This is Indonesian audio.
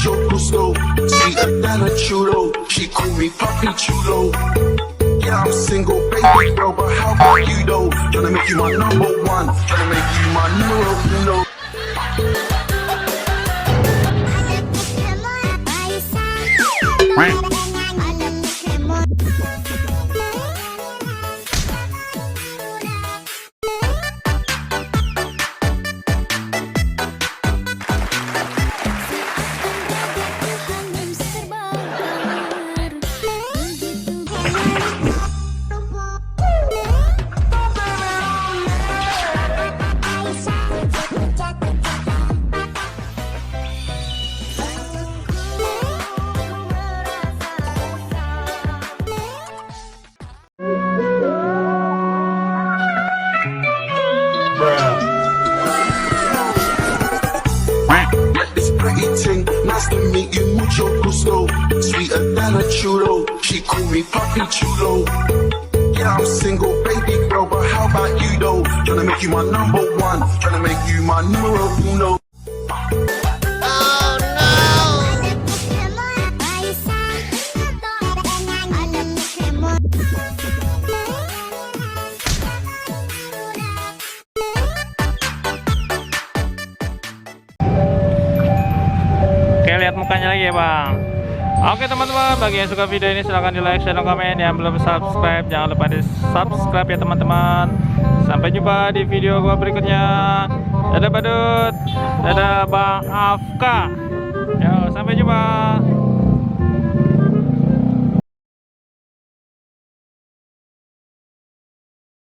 mucho gusto. Sweeter than a chulo. She call me Papi Chulo. Yeah, I'm single, baby girl, but how about you though? Tryna make you my number one. Tryna make you my numero uno. Nice to meet you, mucho gusto. Sweeter than a chulo. She call me Papi Chulo. Yeah, I'm single, baby girl, but how about you though? Tryna make you my number one. Tryna make you my numero uno. Oke, lihat mukanya lagi ya bang. Oke teman-teman, bagi yang suka video ini silahkan di like, share, dan komen. Yang belum subscribe jangan lupa di subscribe ya teman-teman. Sampai jumpa di video gua berikutnya. Dadah badut, dadah bang Afka. Yo, sampai jumpa.